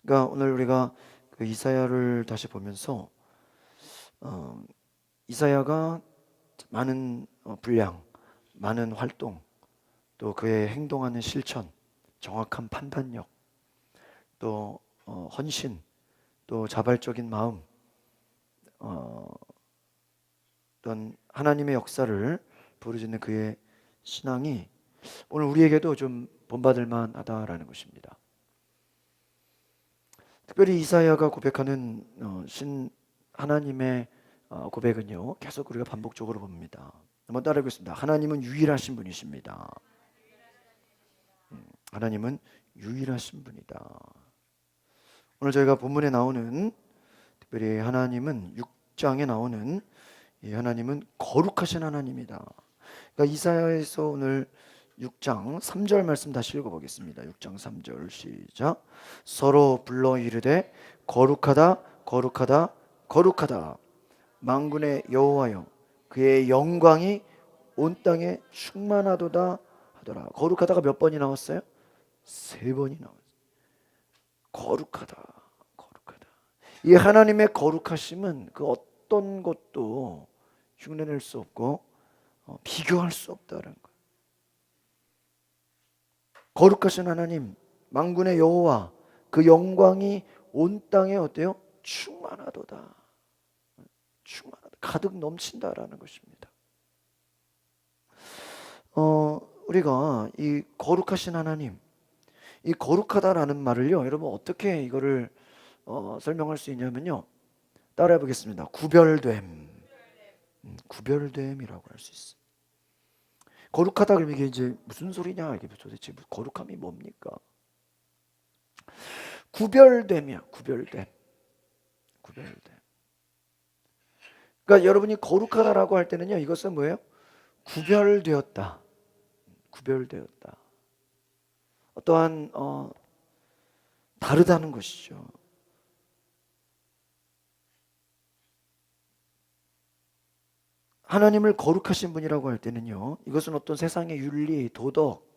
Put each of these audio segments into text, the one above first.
그러니까 오늘 우리가 그 이사야를 다시 보면서 이사야가 많은 분량, 많은 활동, 또 그의 행동하는 실천, 정확한 판단력, 또 헌신, 또 자발적인 마음, 어, 또한 하나님의 역사를 부르짖는 그의 신앙이 오늘 우리에게도 좀 본받을 만하다라는 것입니다. 특별히 이사야가 고백하는 하나님의 고백은요, 계속 우리가 반복적으로 봅니다. 한번 따라하겠습니다. 하나님은 유일하신 분이십니다. 하나님은 유일하신 분이다. 오늘 저희가 본문에 나오는, 특별히 하나님은 6장에 나오는 이 하나님은 거룩하신 하나님이다. 그러니까 이사야에서 오늘 6장 3절 말씀 다시 읽어보겠습니다. 6장 3절 시작. 서로 불러 이르되 거룩하다 거룩하다 거룩하다 만군의 여호와여 그의 영광이 온 땅에 충만하도다 하더라. 거룩하다가 몇 번이 나왔어요? 3번이 나왔어요. 거룩하다 거룩하다. 이 하나님의 거룩하심은 그 어떤 것도 흉내낼 수 없고 비교할 수 없다는 거예요. 거룩하신 하나님, 만군의 여호와, 그 영광이 온 땅에 어때요? 충만하도다. 충만하다. 가득 넘친다라는 것입니다. 우리가 이 거룩하신 하나님, 이 거룩하다라는 말을요, 여러분 어떻게 이거를 설명할 수 있냐면요, 따라해 보겠습니다. 구별됨, 구별됨이라고 할 수 있어요. 거룩하다 그러면 이게 이제 무슨 소리냐? 이게 도대체 거룩함이 뭡니까? 구별됨이야, 구별됨. 구별됨. 그러니까 여러분이 거룩하다라고 할 때는요, 이것은 뭐예요? 구별되었다. 구별되었다. 어떠한 다르다는 것이죠. 하나님을 거룩하신 분이라고 할 때는요, 이것은 어떤 세상의 윤리, 도덕,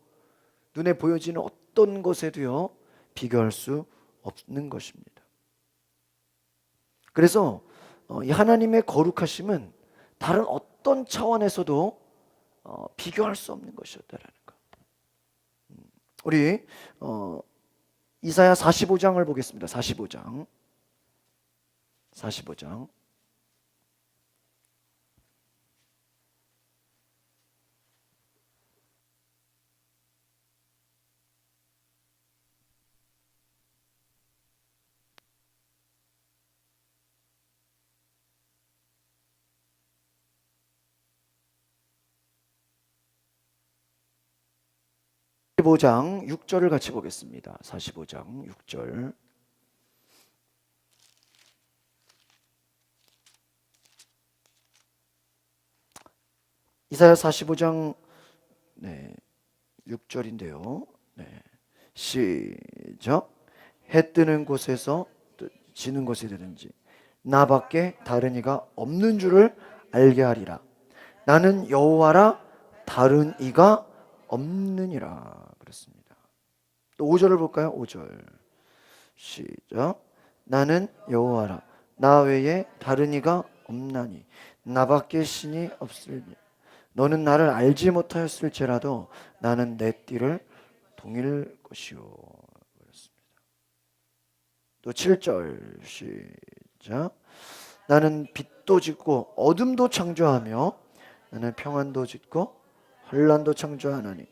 눈에 보여지는 어떤 것에도요 비교할 수 없는 것입니다. 그래서 이 하나님의 거룩하심은 다른 어떤 차원에서도 비교할 수 없는 것이었다라는 거. 우리 이사야 45장을 보겠습니다. 45장 45장 장 6절을 같이 보겠습니다. 45장 6절. 이사야 45장 6절인데요. 시작. 해 뜨는 곳에서 지는 곳이든지 나밖에 다른 이가 없는 줄을 알게 하리라. 나는 여호와라 다른 이가 없느니라. 그렇습니다. 또 5절을 볼까요? 5절 시작. 나는 여호와라 나 외에 다른 이가 없나니 나밖에 신이 없으니 너는 나를 알지 못하였을지라도 나는 내 띠를 동일 것이요. 그렇습니다. 또 7절 시작. 나는 빛도 짓고 어둠도 창조하며 나는 평안도 짓고 혼란도 창조하나니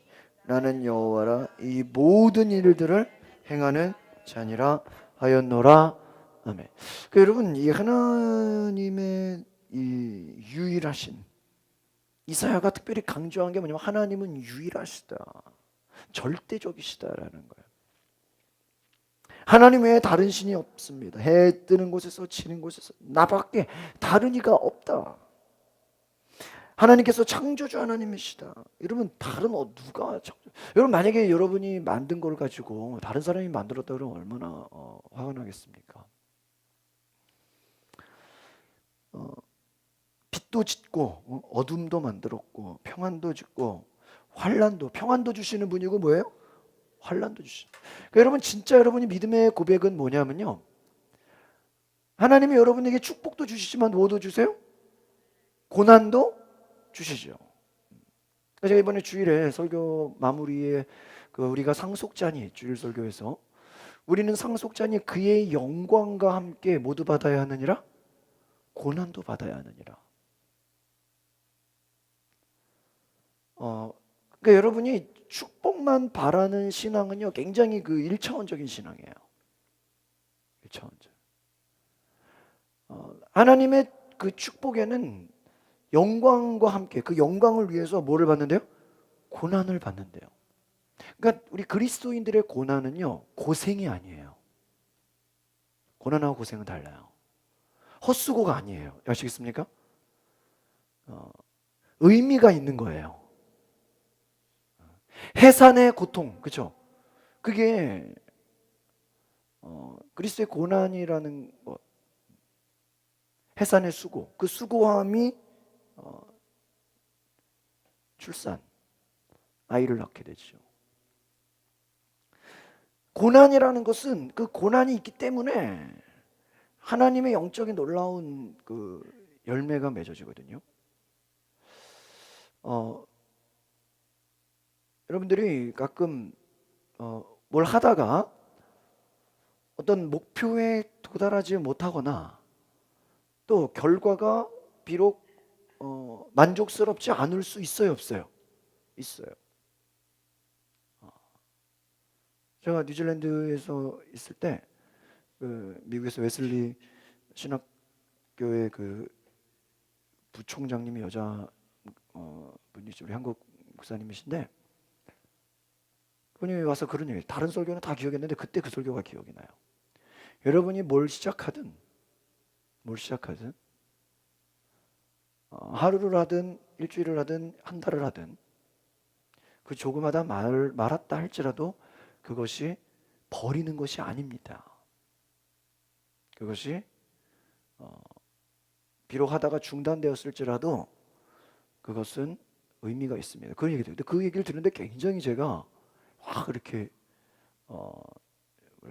나는 여호와라 이 모든 일들을 행하는 자니라 하였노라. 아멘. 여러분 이 하나님의 이 유일하신 이사야가 특별히 강조한 게 뭐냐면 하나님은 유일하시다. 절대적이시다라는 거예요. 하나님 외에 다른 신이 없습니다. 해 뜨는 곳에서 지는 곳에서 나밖에 다른 이가 없다. 하나님께서 창조주 하나님이시다. 여러분 다른 누가 창조? 여러분 만약에 여러분이 만든 걸 가지고 다른 사람이 만들었다 그러면 얼마나 화가 나겠습니까? 빛도 짓고 어둠도 만들었고 평안도 짓고 평안도 주시는 분이고 뭐예요? 환난도 주시죠. 그러니까 여러분 진짜 여러분이 믿음의 고백은 뭐냐면요. 하나님이 여러분에게 축복도 주시지만 뭐도 주세요? 고난도 주시죠. 제가 이번에 주일에 설교 마무리에 우리가 상속자니 주일 설교에서 우리는 상속자니 그의 영광과 함께 모두 받아야 하느니라 고난도 받아야 하느니라. 그러니까 여러분이 축복만 바라는 신앙은요 굉장히 1차원적인 신앙이에요. 1차원적. 하나님의 그 축복에는 영광과 함께 그 영광을 위해서 뭐를 받는데요? 고난을 받는데요. 그러니까 우리 그리스도인들의 고난은요 고생이 아니에요. 고난하고 고생은 달라요. 헛수고가 아니에요. 아시겠습니까? 의미가 있는 거예요. 해산의 고통, 그렇죠? 그게 그리스도의 고난이라는 해산의 수고, 그 수고함이 출산, 아이를 낳게 되죠. 고난이라는 것은 그 고난이 있기 때문에 하나님의 영적인 놀라운 그 열매가 맺어지거든요. 여러분들이 가끔 뭘 하다가 어떤 목표에 도달하지 못하거나 또 결과가 비록 만족스럽지 않을 수 있어요, 없어요? 있어요. 제가 뉴질랜드에서 있을 때 미국에서 웨슬리 신학교의 부총장님이 여자 분이죠. 우리 한국 목사님이신데 그분이 와서 그런 얘기, 다른 설교는 다 기억했는데 그때 그 설교가 기억이 나요. 여러분이 뭘 시작하든 하루를 하든 일주일을 하든 한 달을 하든 그 조그마다 말았다 할지라도 그것이 버리는 것이 아닙니다. 그것이 비록 하다가 중단되었을지라도 그것은 의미가 있습니다. 그런 얘기 들어요. 그 얘기를 들었는데 굉장히 제가 확 이렇게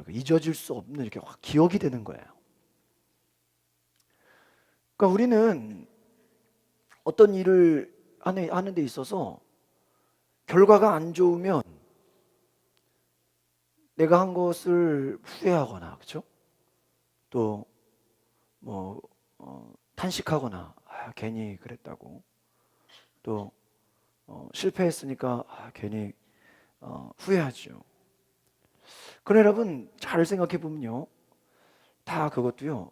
잊어질 수 없는 이렇게 확 기억이 되는 거예요. 그러니까 우리는 어떤 일을 하는 데 있어서 결과가 안 좋으면 내가 한 것을 후회하거나, 그렇죠? 또 뭐 탄식하거나 괜히 그랬다고, 또 실패했으니까 괜히 후회하죠. 그러나 여러분 잘 생각해 보면요, 다 그것도요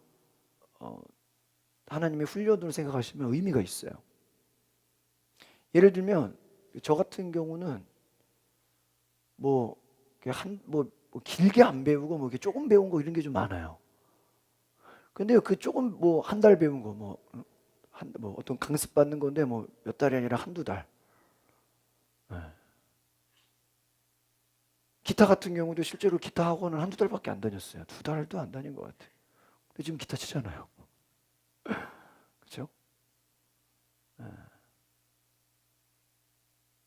하나님의 훈련으로 생각하시면 의미가 있어요. 예를 들면 저 같은 경우는 뭐 길게 안 배우고 뭐 이렇게 조금 배운 거 이런 게 좀 많아요. 근데 그 조금 뭐 한 달 배운 거 뭐 어떤 강습 받는 건데 뭐 몇 달이 아니라 한두 달. 네. 기타 같은 경우도 실제로 기타 학원을 한두 달밖에 안 다녔어요. 두 달도 안 다닌 것 같아요. 근데 지금 기타 치잖아요. 그렇죠? 네.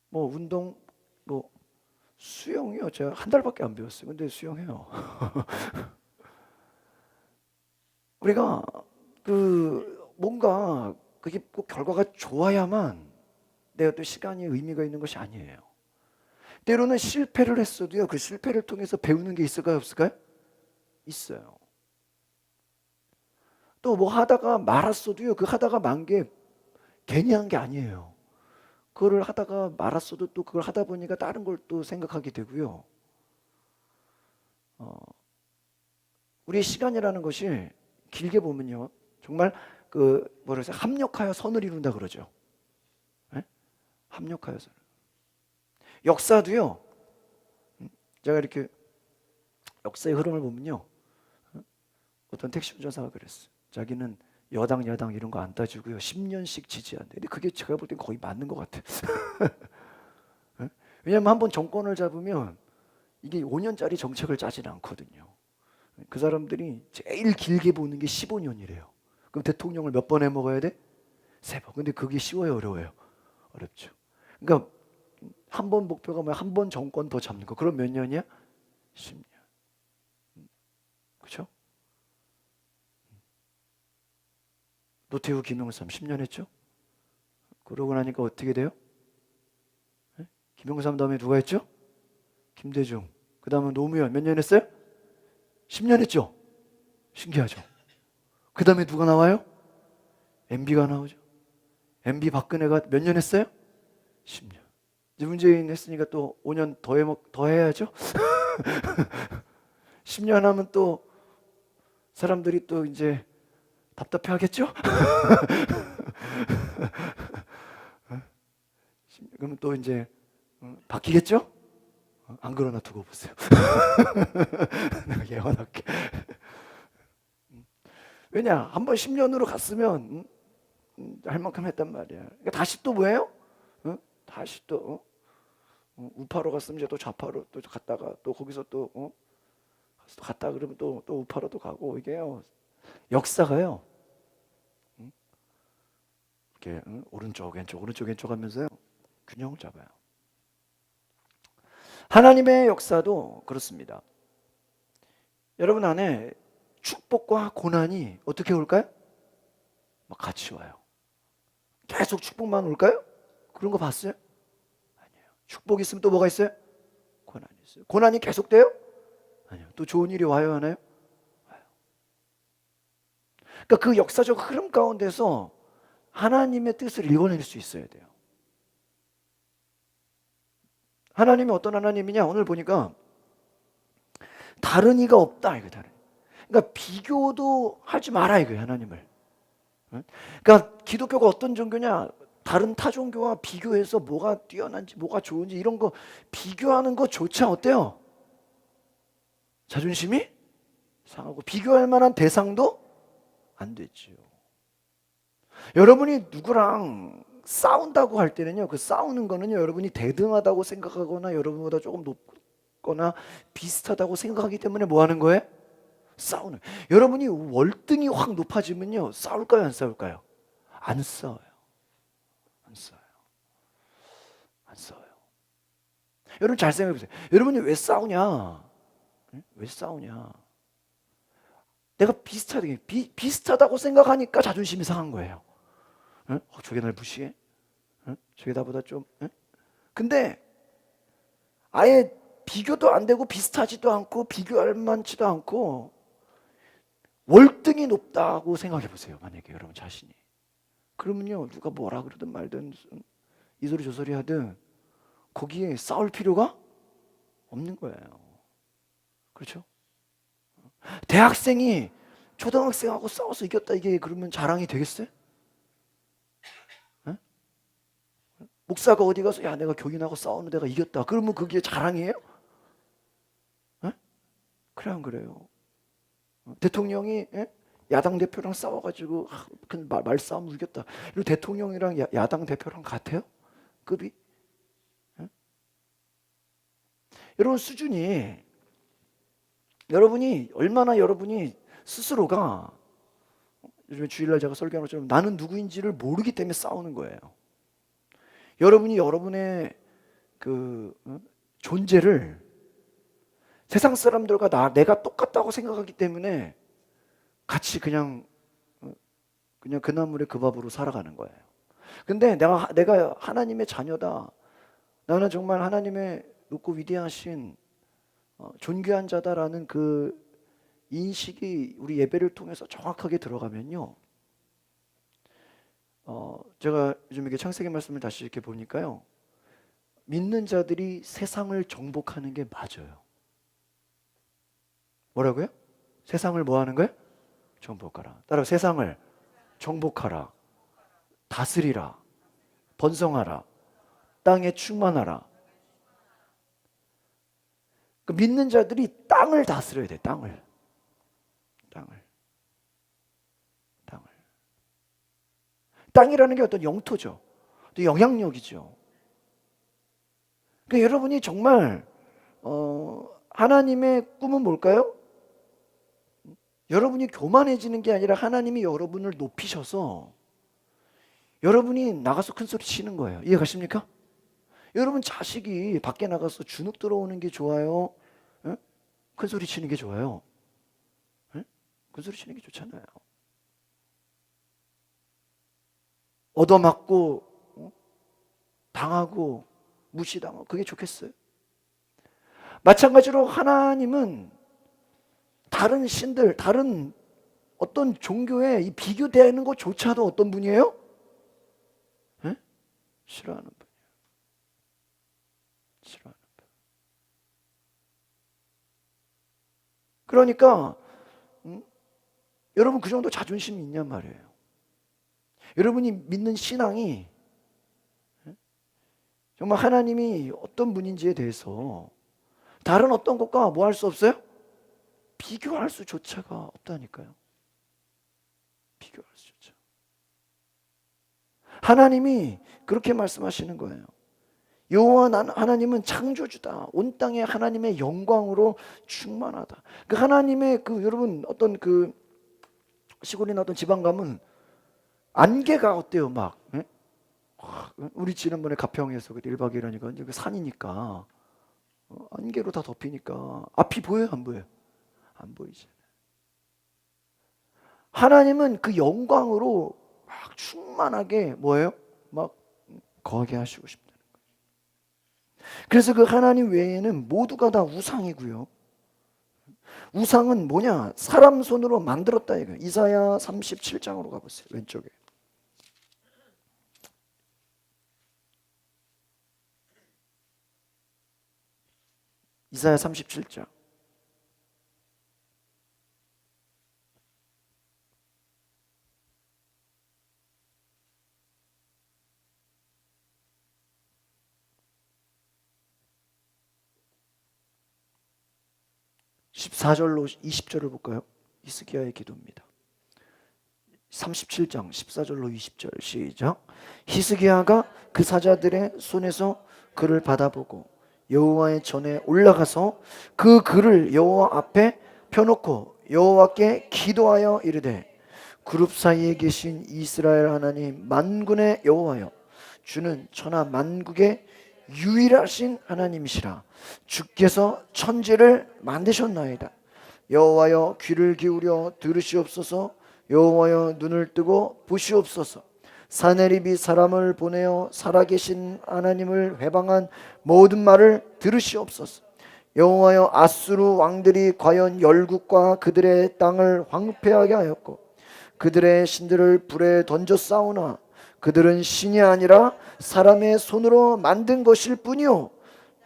뭐 운동 뭐 수영이요. 제가 한 달밖에 안 배웠어요. 근데 수영해요. 우리가 뭔가 그게 꼭 결과가 좋아야만 내가 또 시간이 의미가 있는 것이 아니에요. 때로는 실패를 했어도요, 그 실패를 통해서 배우는 게 있을까요, 없을까요? 있어요. 또 뭐 하다가 말았어도요, 그 하다가 만 게 괜히 한 게 아니에요. 그거를 하다가 말았어도 또 그걸 하다 보니까 다른 걸 또 생각하게 되고요. 우리의 시간이라는 것이 길게 보면요, 정말 합력하여 선을 이룬다 그러죠. 네? 합력하여 선을. 역사도요, 제가 이렇게 역사의 흐름을 보면요, 어떤 택시 운전사가 그랬어요. 자기는 여당 야당 이런 거 안 따지고요 10년씩 지지한대. 근데 그게 제가 볼 땐 거의 맞는 것 같아요. 네? 왜냐하면 한번 정권을 잡으면 이게 5년짜리 정책을 짜지는 않거든요. 그 사람들이 제일 길게 보는 게 15년이래요. 그럼 대통령을 몇 번 해먹어야 돼? 3번. 근데 그게 쉬워요, 어려워요? 어렵죠. 그러니까 한 번 목표가 뭐야? 한 번 정권 더 잡는 거. 그럼 몇 년이야? 10년. 그렇죠? 노태우, 김영삼 10년 했죠? 그러고 나니까 어떻게 돼요? 김영삼 다음에 누가 했죠? 김대중. 그 다음에 노무현 몇 년 했어요? 10년 했죠? 신기하죠? 그 다음에 누가 나와요? MB가 나오죠. MB 박근혜가 몇 년 했어요? 10년. 이제 문재인 했으니까 또 5년 더 해야죠? 10년 하면 또 사람들이 또 이제 답답해 하겠죠? 그러면 또 이제 바뀌겠죠? 안 그러나 두고 보세요. 내가 예언할게. 왜냐? 한번 10년으로 갔으면 할 만큼 했단 말이야. 그러니까 다시 또 뭐예요? 다시 또 우파로 갔으면 이제 또 좌파로 또 갔다가 또 거기서 또 갔다 그러면 또 우파로도 가고 이게요. 역사가요. 이렇게 오른쪽 왼쪽 하면서요. 균형을 잡아요. 하나님의 역사도 그렇습니다. 여러분 안에 축복과 고난이 어떻게 올까요? 막 같이 와요. 계속 축복만 올까요? 그런 거 봤어요? 아니에요. 축복이 있으면 또 뭐가 있어요? 고난이 있어요. 고난이 계속돼요? 아니요. 또 좋은 일이 와요, 하나요? 와요. 그러니까 그 역사적 흐름 가운데서 하나님의 뜻을 읽어낼 수 있어야 돼요. 하나님이 어떤 하나님이냐? 오늘 보니까 다른 이가 없다 이거 다른. 그러니까 비교도 하지 마라 이거예요, 하나님을. 그러니까 기독교가 어떤 종교냐? 다른 타 종교와 비교해서 뭐가 뛰어난지 뭐가 좋은지 이런 거 비교하는 것조차 어때요? 자존심이 상하고 비교할 만한 대상도 안 되지요. 여러분이 누구랑 싸운다고 할 때는요, 그 싸우는 거는요, 여러분이 대등하다고 생각하거나 여러분보다 조금 높거나 비슷하다고 생각하기 때문에 뭐 하는 거예요? 싸우는. 여러분이 월등히 확 높아지면요, 싸울까요, 안 싸울까요? 안 싸워요. 안 싸워요. 안 싸워요. 여러분 잘 생각해 보세요. 여러분이 왜 싸우냐? 왜 싸우냐? 내가 비슷하다고 생각하니까 자존심이 상한 거예요. 저게 날 무시해? 저게 나보다 좀? 근데 아예 비교도 안 되고 비슷하지도 않고 비교할 만치도 않고 월등히 높다고 생각해 보세요. 만약에 여러분 자신이. 그러면요, 누가 뭐라 그러든 말든 이 소리 저 소리 하든 거기에 싸울 필요가 없는 거예요. 그렇죠? 대학생이 초등학생하고 싸워서 이겼다 이게 그러면 자랑이 되겠어요? 목사가 어디 가서 야 내가 교인하고 싸우는 데가 이겼다 그러면 그게 자랑이에요? 그래 안 그래요? 대통령이 야당 대표랑 싸워가지고 말싸움 이겼다 그리고 대통령이랑 야당 대표랑 같아요? 급이? 여러분 수준이 여러분이 얼마나 여러분이 스스로가 요즘에 주일날 제가 설교하는 것처럼 나는 누구인지를 모르기 때문에 싸우는 거예요. 여러분이 여러분의 그 존재를 세상 사람들과 내가 똑같다고 생각하기 때문에 같이 그냥 그 나물에 그 밥으로 살아가는 거예요. 근데 내가 하나님의 자녀다. 나는 정말 하나님의 높고 위대하신 존귀한 자다라는 그 인식이 우리 예배를 통해서 정확하게 들어가면요. 제가 요즘 이렇게 창세기 말씀을 다시 이렇게 보니까요. 믿는 자들이 세상을 정복하는 게 맞아요. 뭐라고요? 세상을 뭐 하는 거예요? 정복하라. 따라 세상을 정복하라. 다스리라. 번성하라. 땅에 충만하라. 그 믿는 자들이 땅을 다스려야 돼. 땅을. 땅이라는 게 어떤 영토죠. 또 영향력이죠. 그러니까 여러분이 정말 하나님의 꿈은 뭘까요? 여러분이 교만해지는 게 아니라 하나님이 여러분을 높이셔서 여러분이 나가서 큰 소리 치는 거예요. 이해 가십니까? 여러분 자식이 밖에 나가서 주눅 들어오는 게 좋아요? 예? 큰 소리 치는 게 좋아요? 예? 큰 소리 치는 게 좋잖아요. 얻어맞고 당하고 무시당하고 그게 좋겠어요? 마찬가지로 하나님은 다른 신들, 다른 어떤 종교에 이 비교되는 것조차도 어떤 분이에요? 예? 싫어하는 분이에요. 싫어하는 분. 그러니까 여러분 그 정도 자존심이 있냔 말이에요. 여러분이 믿는 신앙이 정말 하나님이 어떤 분인지에 대해서 다른 어떤 것과 뭐 할 수 없어요? 비교할 수조차가 없다니까요. 비교할 수조차. 하나님이 그렇게 말씀하시는 거예요. 여호와 하나님은 창조주다. 온 땅에 하나님의 영광으로 충만하다. 그 하나님의 그 여러분 어떤 그 시골이나 어떤 지방 가면 안개가 어때요? 막 예? 우리 지난번에 가평에서 1박 2일 하니까 이제 그 산이니까 안개로 다 덮이니까 앞이 보여요? 안 보여요? 안 보이지. 하나님은 그 영광으로 막 충만하게 뭐예요? 막 거하게 하시고 싶다는 거예요. 그래서 그 하나님 외에는 모두가 다 우상이고요. 우상은 뭐냐? 사람 손으로 만들었다 이거예요. 이사야 37장으로 가보세요. 왼쪽에. 이사야 37장. 14절로 20절을 볼까요? 히스기야의 기도입니다. 37장 14절로 20절 시작. 히스기야가 그 사자들의 손에서 글을 받아보고 여호와의 전에 올라가서 그 글을 여호와 앞에 펴놓고 여호와께 기도하여 이르되 그룹 사이에 계신 이스라엘 하나님 만군의 여호와여 주는 천하 만국의 유일하신 하나님이시라. 주께서 천지를 만드셨나이다. 여호와여 귀를 기울여 들으시옵소서. 여호와여 눈을 뜨고 보시옵소서. 사내립이 사람을 보내어 살아계신 하나님을 회방한 모든 말을 들으시옵소서. 여호와여 아수르 왕들이 과연 열국과 그들의 땅을 황폐하게 하였고 그들의 신들을 불에 던져 싸우나 그들은 신이 아니라 사람의 손으로 만든 것일 뿐이요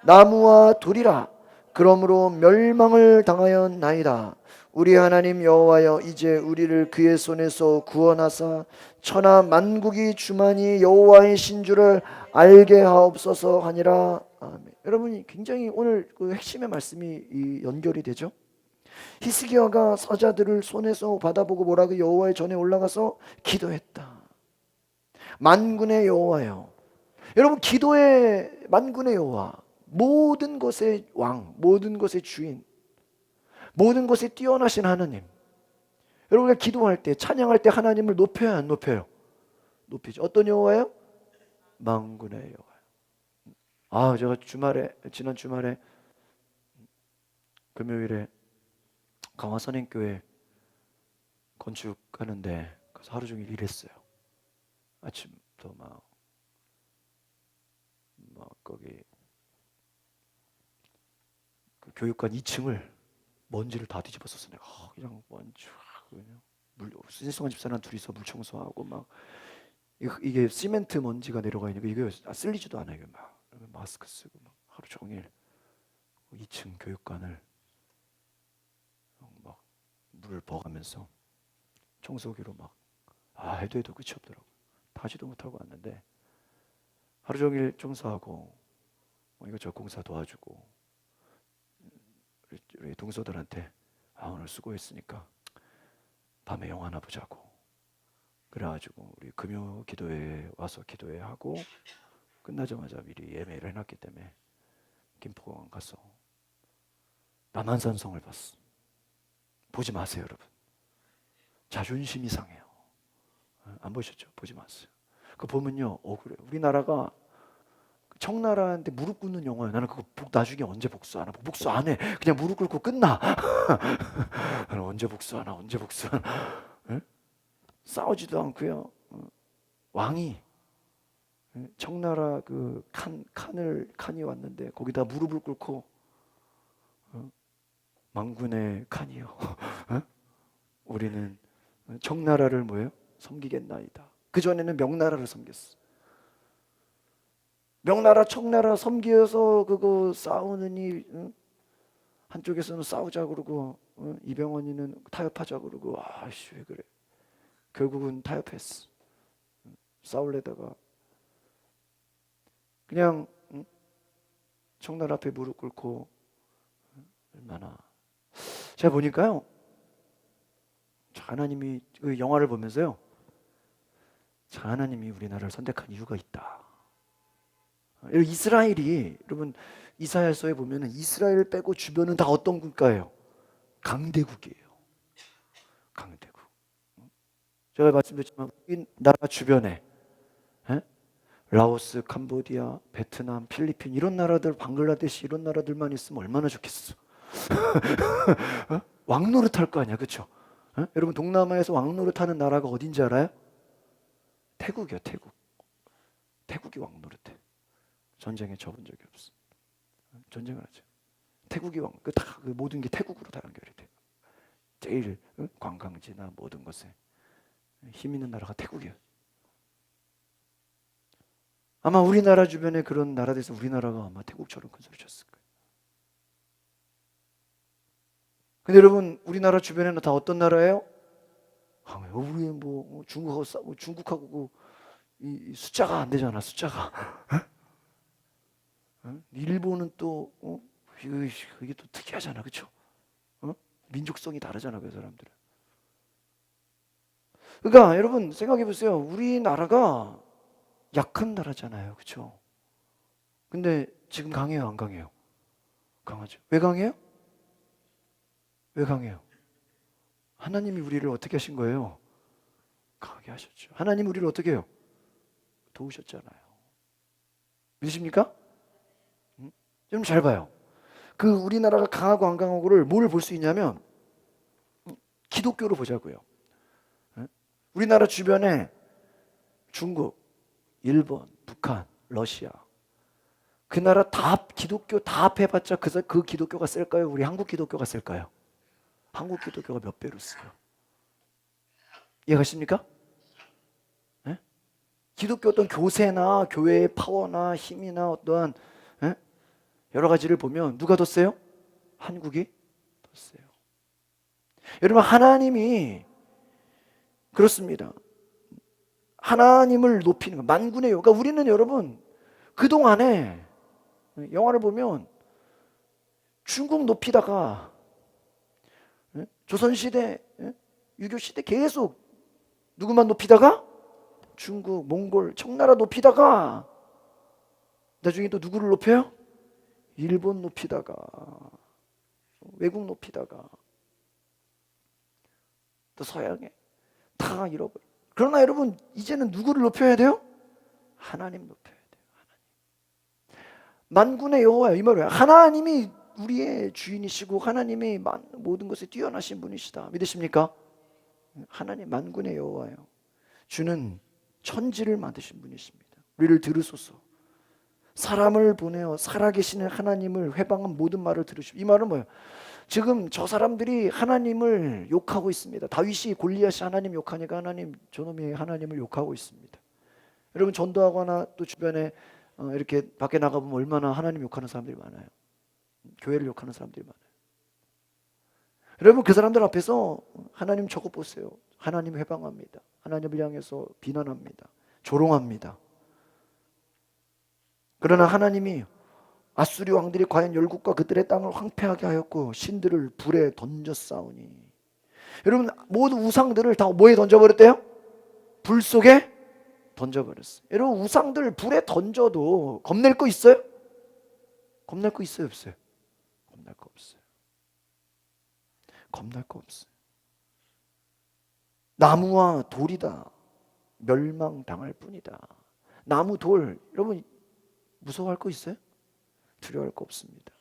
나무와 돌이라. 그러므로 멸망을 당하였나이다. 우리 하나님 여호와여 이제 우리를 그의 손에서 구원하사 천하 만국이 주만이 여호와의 신주를 알게 하옵소서 하니라. 아멘. 여러분이 굉장히 오늘 그 핵심의 말씀이 연결이 되죠. 히스기야가 사자들을 손에서 받아보고 뭐라고 여호와의 전에 올라가서 기도했다. 만군의 여호와여. 여러분 기도의 만군의 여호와, 모든 것의 왕, 모든 것의 주인, 모든 것에 뛰어나신 하나님. 여러분가 기도할 때 찬양할 때 하나님을 높여야 안 높여요? 높이죠. 어떤 여호와요? 만군의 여호와. 제가 지난 주말에 금요일에 강화선행교회 건축하는데 그래서 하루 종일 일했어요. 아침부터 막 거기 그 교육관 2층을 먼지를 다 뒤집었었어. 내가 그냥 먼지 그냥 신성한 집사람 둘이서 물 청소하고 막 이게 시멘트 먼지가 내려가 있는 거 이게 쓸리지도 않아요. 이게 막 마스크 쓰고 막 하루 종일 2층 교육관을 막 물을 버가면서 청소기로 막 해도 끝이 없더라고. 다지도 못하고 왔는데 하루 종일 청소하고 이것저것 공사 도와주고 우리 동서들한테 오늘 수고했으니까 밤에 영화 하나 보자고 그래가지고 우리 금요 기도회에 와서 기도회 하고 끝나자마자 미리 예매를 해놨기 때문에 김포공항 가서 남한산성을 봤어. 보지 마세요 여러분. 자존심이 상해요. 안 보셨죠? 보지 마세요. 그거 보면요 억울해요. 우리나라가 청나라한테 무릎 꿇는 영화야. 나는 그거 나중에 언제 복수하나? 복수 안 해. 그냥 무릎 꿇고 끝나. 나는 언제 복수하나? 언제 복수하나? 예? 싸우지도 않고요. 왕이 청나라 그 칸이 왔는데 거기다 무릎을 꿇고 망군의 칸이요. 어? 우리는 청나라를 뭐예요? 섬기겠나이다. 그 전에는 명나라를 섬겼어. 명나라 청나라 섬기어서 그거 싸우느니 한쪽에서는 싸우자 그러고 이병헌이는 타협하자 그러고 아씨 왜 그래? 결국은 타협했어. 싸울래다가 그냥 청나라 앞에 무릎 꿇고 얼마나 제가 보니까요. 하나님이 그 영화를 보면서요. 하나님이 우리나라를 선택한 이유가 있다. 이스라엘이 여러분 이사야서에 보면은 이스라엘 빼고 주변은 다 어떤 국가예요? 강대국이에요. 강대국. 제가 말씀드렸지만 이 나라 주변에 라오스, 캄보디아, 베트남, 필리핀 이런 나라들, 방글라데시 이런 나라들만 있으면 얼마나 좋겠어. 왕노릇 할 거 아니야, 그렇죠? 여러분 동남아에서 왕노릇 하는 나라가 어딘지 알아요? 태국이요, 태국. 태국이 왕노릇해. 전쟁에 져본 적이 없어. 전쟁을 하죠. 태국이 왕, 그 모든 게 태국으로 다 연결이 돼. 제일 관광지나 모든 것에 힘 있는 나라가 태국이에요. 아마 우리나라 주변에 그런 나라들에서 우리나라가 아마 태국처럼 큰 소리 쳤을 거예요. 근데 여러분 우리나라 주변에는 다 어떤 나라예요? 우리 뭐 중국하고 중국하고 이 숫자가 안 되잖아. 숫자가. 일본은 또 이게 또 특이하잖아, 그렇죠? 민족성이 다르잖아, 그 사람들은. 그러니까 여러분 생각해 보세요. 우리나라가 약한 나라잖아요, 그렇죠? 근데 지금 강해요, 안 강해요? 강하죠. 왜 강해요? 왜 강해요? 하나님이 우리를 어떻게 하신 거예요? 강하게 하셨죠. 하나님 우리를 어떻게 해요? 도우셨잖아요. 믿으십니까? 좀 잘 봐요. 그 우리나라가 강하고 안 강하고를 뭘 볼 수 있냐면 기독교로 보자고요. 우리나라 주변에 중국, 일본, 북한, 러시아 그 나라 다 기독교 다 합해봤자 그 기독교가 셀까요? 우리 한국 기독교가 셀까요? 한국 기독교가 몇 배로 써요? 이해가십니까? 네? 기독교 어떤 교세나 교회의 파워나 힘이나 어떠한 여러 가지를 보면 누가 더 세요? 한국이 더 세요. 여러분 하나님이 그렇습니다. 하나님을 높이는 거 만군의 여. 그러니까 우리는 여러분 그동안에 영화를 보면 중국 높이다가 조선시대 6.25시대 계속 누구만 높이다가 중국, 몽골, 청나라 높이다가 나중에 또 누구를 높여요? 일본 높이다가 외국 높이다가 또 서양에 다 잃어버려. 그러나 여러분 이제는 누구를 높여야 돼요? 하나님 높여야 돼요. 하나님. 만군의 여호와요. 이 말이에요. 하나님이 우리의 주인이시고 하나님이 모든 것에 뛰어나신 분이시다. 믿으십니까? 하나님 만군의 여호와요. 주는 천지를 만드신 분이십니다. 우리를 들으소서. 사람을 보내어 살아계시는 하나님을 회방한 모든 말을 들으시오. 이 말은 뭐예요? 지금 저 사람들이 하나님을 욕하고 있습니다. 다윗이 골리앗이 하나님 욕하니까 하나님 저놈이 하나님을 욕하고 있습니다. 여러분 전도하거나 또 주변에 이렇게 밖에 나가보면 얼마나 하나님 욕하는 사람들이 많아요. 교회를 욕하는 사람들이 많아요. 여러분 그 사람들 앞에서 하나님 저거 보세요. 하나님 회방합니다. 하나님을 향해서 비난합니다. 조롱합니다. 그러나 하나님이 아수리 왕들이 과연 열국과 그들의 땅을 황폐하게 하였고 신들을 불에 던졌사오니. 여러분 모든 우상들을 다 뭐에 던져버렸대요? 불 속에 던져버렸어요. 여러분 우상들 불에 던져도 겁낼 거 있어요? 겁낼 거 있어요 없어요? 겁낼 거 없어요. 겁낼 거 없어요. 나무와 돌이다 멸망당할 뿐이다. 나무 돌 여러분 무서워할 거 있어요? 두려워할 거 없습니다.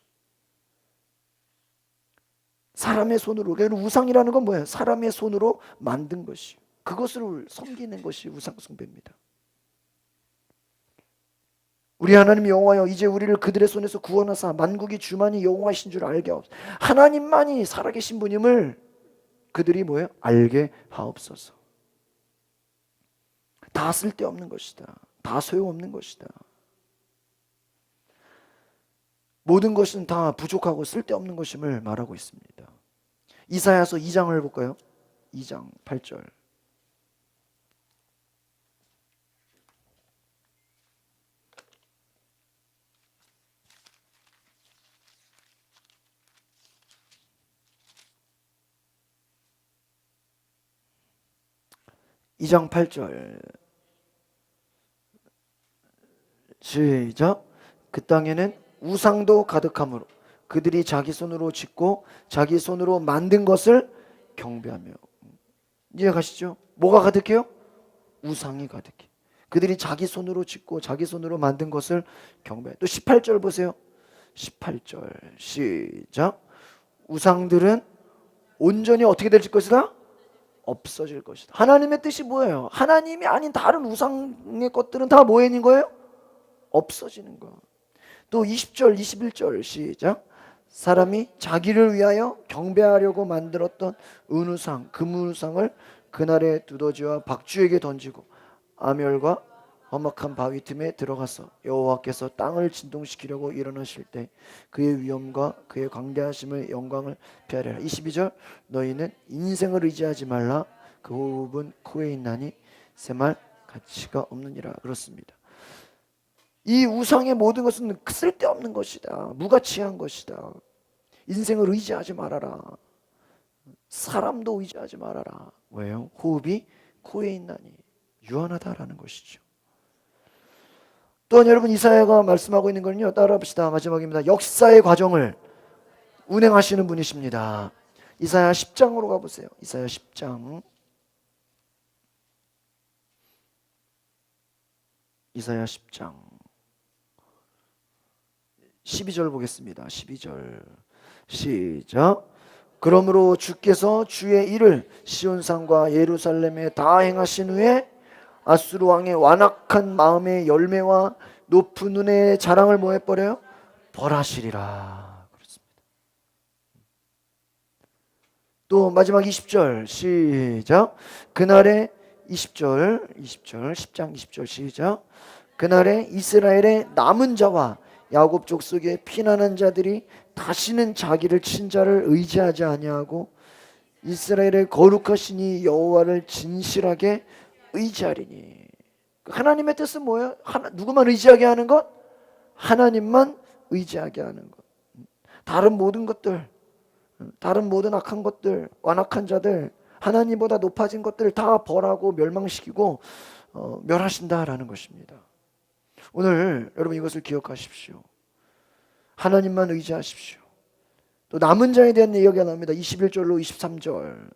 사람의 손으로, 그러니까 우상이라는 건 뭐예요? 사람의 손으로 만든 것이, 그것을 섬기는 것이 우상 숭배입니다. 우리 하나님 여호와여, 이제 우리를 그들의 손에서 구원하사 만국이 주만이 여호와이신 줄 알게 하옵소서. 하나님만이 살아계신 분임을 그들이 뭐예요? 알게 하옵소서. 다 쓸데없는 것이다. 다 소용없는 것이다. 모든 것은 다 부족하고 쓸데없는 것임을 말하고 있습니다. 이사야서 2장을 볼까요? 2장 8절. (2장 8절) 시작. 그 땅에는 우상도 가득하므로 그들이 자기 손으로 짓고 자기 손으로 만든 것을 경배하며. 이해 가시죠? 뭐가 가득해요? 우상이 가득해. 그들이 자기 손으로 짓고 자기 손으로 만든 것을 경배해. 또 18절 보세요. 18절 시작. 우상들은 온전히 어떻게 될 것이다? 없어질 것이다. 하나님의 뜻이 뭐예요? 하나님이 아닌 다른 우상의 것들은 다 뭐 있는 거예요? 없어지는 거. 또 20절 21절 시작. 사람이 자기를 위하여 경배하려고 만들었던 은우상 금우상을 그날에 두더지와 박쥐에게 던지고 아멸과 험악한 바위 틈에 들어가서 여호와께서 땅을 진동시키려고 일어나실 때 그의 위엄과 그의 광대하심의 영광을 피하리라. 22절. 너희는 인생을 의지하지 말라. 그 호흡은 코에 있나니 새말 가치가 없느니라. 그렇습니다. 이 우상의 모든 것은 쓸데없는 것이다. 무가치한 것이다. 인생을 의지하지 말아라. 사람도 의지하지 말아라. 왜요? 호흡이 코에 있나니 유한하다라는 것이죠. 또한 여러분, 이사야가 말씀하고 있는 거는요, 따라 봅시다. 마지막입니다. 역사의 과정을 운행하시는 분이십니다. 이사야 10장으로 가보세요. 이사야 10장. 이사야 10장 12절 보겠습니다. 12절 시작. 그러므로 주께서 주의 일을 시온산과 예루살렘에 다 행하신 후에 아수르 왕의 완악한 마음의 열매와 높은 눈의 자랑을 뭐 해버려요? 벌하시리라. 그렇습니다. 또 마지막 20절 시작. 그날에 20절 10장 20절 시작. 그날에 이스라엘의 남은 자와 야곱 족속의 피난한 자들이 다시는 자기를 친자를 의지하지 아니하고 이스라엘의 거룩하시니 여호와를 진실하게 의지하리니. 하나님의 뜻은 뭐예요? 누구만 의지하게 하는 것? 하나님만 의지하게 하는 것. 다른 모든 것들, 다른 모든 악한 것들, 완악한 자들, 하나님보다 높아진 것들을 다 벌하고 멸망시키고 멸하신다라는 것입니다. 오늘 여러분 이것을 기억하십시오. 하나님만 의지하십시오. 또 남은 자에 대한 이야기가 나옵니다. 21절로 23절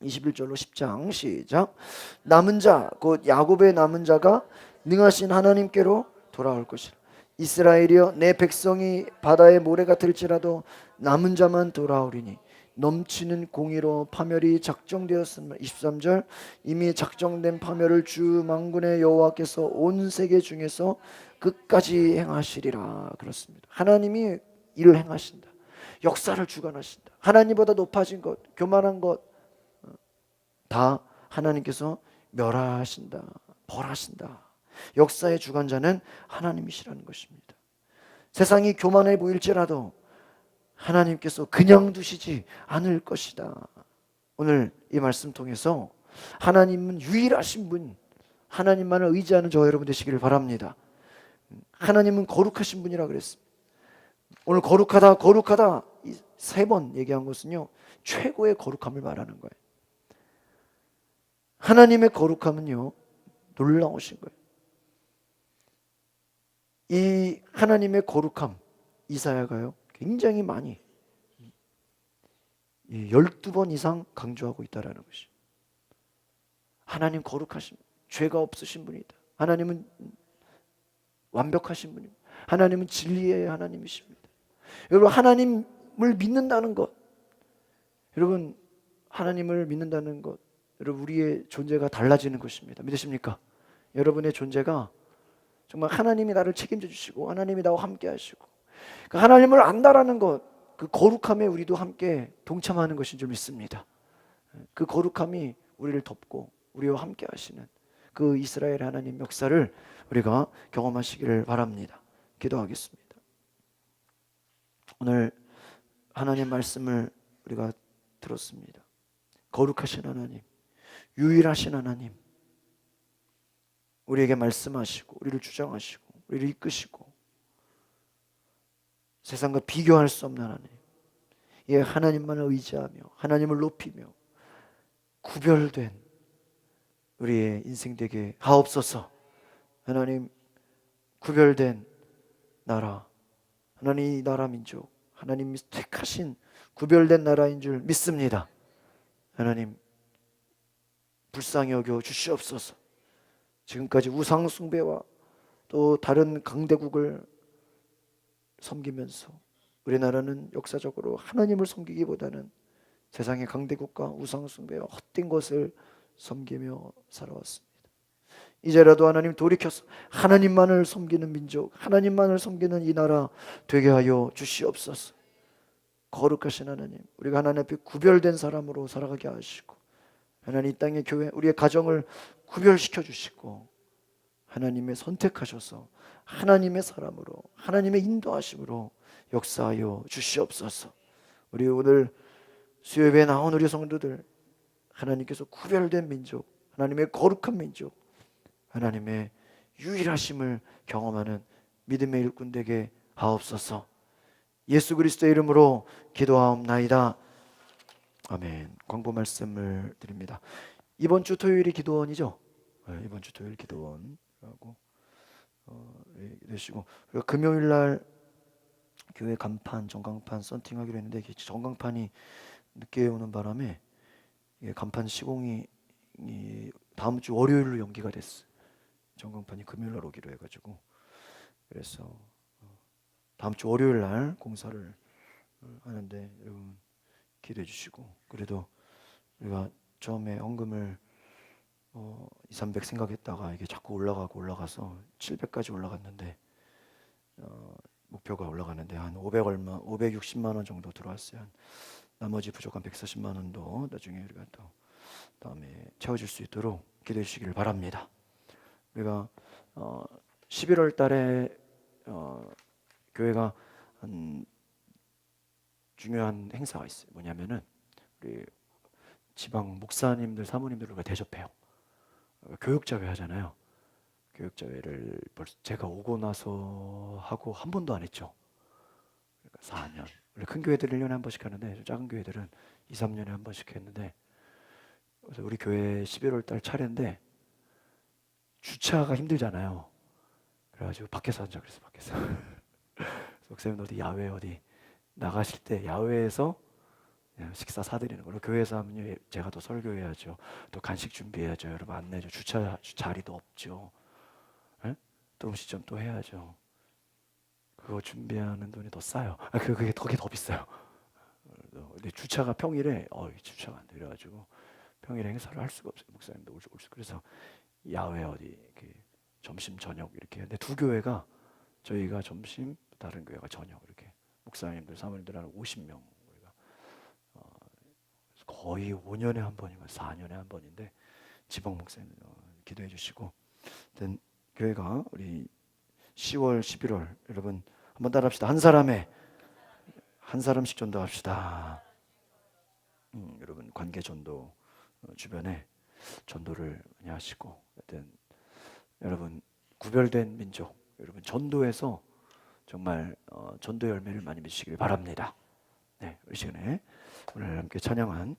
21절로 10장 시작. 남은 자 곧 야곱의 남은 자가 능하신 하나님께로 돌아올 것이라. 이스라엘이여 내 백성이 바다의 모래 같을지라도 남은 자만 돌아오리니 넘치는 공의로 파멸이 작정되었으며. 23절 이미 작정된 파멸을 주 만군의 여호와께서 온 세계 중에서 끝까지 행하시리라. 그렇습니다. 하나님이 일을 행하신다. 역사를 주관하신다. 하나님보다 높아진 것, 교만한 것 다 하나님께서 멸하신다. 벌하신다. 역사의 주관자는 하나님이시라는 것입니다. 세상이 교만해 보일지라도 하나님께서 그냥 두시지 않을 것이다. 오늘 이 말씀 통해서 하나님은 유일하신 분, 하나님만을 의지하는 저와 여러분 되시기를 바랍니다. 하나님은 거룩하신 분이라 그랬습니다. 오늘 거룩하다 거룩하다 세 번 얘기한 것은요, 최고의 거룩함을 말하는 거예요. 하나님의 거룩함은요, 놀라우신 거예요. 이 하나님의 거룩함, 이사야가요 굉장히 많이 12번 이상 강조하고 있다는 것이. 하나님 거룩하신, 죄가 없으신 분이다. 하나님은 완벽하신 분입니다. 하나님은 진리의 하나님이십니다. 여러분, 하나님을 믿는다는 것, 여러분, 하나님을 믿는다는 것, 여러분, 우리의 존재가 달라지는 것입니다. 믿으십니까? 여러분의 존재가 정말 하나님이 나를 책임져 주시고 하나님이 나와 함께 하시고, 그 하나님을 안다라는 것, 그 거룩함에 우리도 함께 동참하는 것인 줄 믿습니다. 그 거룩함이 우리를 덮고 우리와 함께 하시는 그 이스라엘 하나님 역사를 우리가 경험하시기를 바랍니다. 기도하겠습니다. 오늘 하나님 말씀을 우리가 들었습니다. 거룩하신 하나님, 유일하신 하나님, 우리에게 말씀하시고 우리를 주장하시고 우리를 이끄시고 세상과 비교할 수 없는 하나님, 예, 하나님만을 의지하며 하나님을 높이며 구별된 우리의 인생 되게 하옵소서. 하나님, 구별된 나라, 하나님 이 나라 민족, 하나님이 택하신 구별된 나라인 줄 믿습니다. 하나님, 불쌍히 여겨 주시옵소서. 지금까지 우상 숭배와 또 다른 강대국을 섬기면서 우리나라는 역사적으로 하나님을 섬기기보다는 세상의 강대국과 우상 숭배와 헛된 것을 섬기며 살아왔습니다. 이제라도 하나님 돌이켜서 하나님만을 섬기는 민족, 하나님만을 섬기는 이 나라 되게 하여 주시옵소서. 거룩하신 하나님, 우리가 하나님 앞에 구별된 사람으로 살아가게 하시고, 하나님 이 땅의 교회, 우리의 가정을 구별시켜 주시고, 하나님의 선택하셔서 하나님의 사람으로, 하나님의 인도하심으로 역사하여 주시옵소서. 우리 오늘 수요예배에 나온 우리 성도들, 하나님께서 구별된 민족, 하나님의 거룩한 민족, 하나님의 유일하심을 경험하는 믿음의 일꾼 되게 하옵소서. 예수 그리스도의 이름으로 기도하옵나이다. 아멘. 광고 말씀을 드립니다. 이번 주 토요일이 기도원이죠. 네, 이번 주 토요일 기도원하고 되시고, 금요일 날 교회 간판, 전광판 썬팅하기로 했는데 전광판이 늦게 오는 바람에 간판 시공이 다음 주 월요일로 연기가 됐어요. 전광판이 금요일 날 오기로 해가지고, 그래서 다음 주 월요일 날 공사를 하는데 여러분 기도해 주시고, 그래도 우리가 처음에 헌금을 2, 300 생각했다가 이게 자꾸 올라가서 700까지 올라갔는데 목표가 올라가는데 한 500 얼마, 560만 원 정도 들어왔어요. 나머지 부족한 140만 원도 나중에 우리가 또 다음에 채워줄 수 있도록 기도해 주시기를 바랍니다. 우리가 11월 달에 교회가 한 중요한 행사가 있어요. 뭐냐면은 우리 지방 목사님들, 사모님들 우리가 대접해요. 교육자회 하잖아요. 교육자회를 벌써 제가 오고 나서 하고 한 번도 안 했죠. 그러니까 4년. 원래 큰 교회들은 1년에 한 번씩 하는데 작은 교회들은 2, 3년에 한 번씩 했는데, 그래서 우리 교회 11월 달 차례인데 주차가 힘들잖아요. 그래가지고 밖에서 앉아 그랬어. 밖에서. 목사님 어디 야외 어디 나가실 때 야외에서 식사 사드리는 걸로, 교회에서 하면 제가 또 설교해야죠. 또 간식 준비해야죠. 여러분 안내죠. 주차 자리도 없죠. 에? 또 음식점 또 해야죠. 그거 준비하는 돈이 더 싸요. 그게 더 비싸요. 근데 주차가 평일에 주차가 안 돼. 그래가지고 평일에 행사를 할 수가 없어요. 목사님도 올 수. 그래서 야외 어디 점심 저녁 이렇게. 근데 두 교회가 저희가 점심, 다른 교회가 저녁 이렇게 목사님들, 사모님들 한 50명 우리가 거의 5년에 한 번이면 4년에 한 번인데 지방 목사님 기도해 주시고, 교회가 우리 10월, 11월 여러분 한번 따라합시다. 한 사람씩 전도합시다. 여러분 관계 전도 주변에 전도를 많이 하시고, 하여튼 여러분 구별된 민족, 여러분 전도에서 정말 전도 열매를 많이 맺으시길 바랍니다. 네, 우리 시간에 오늘 함께 찬양한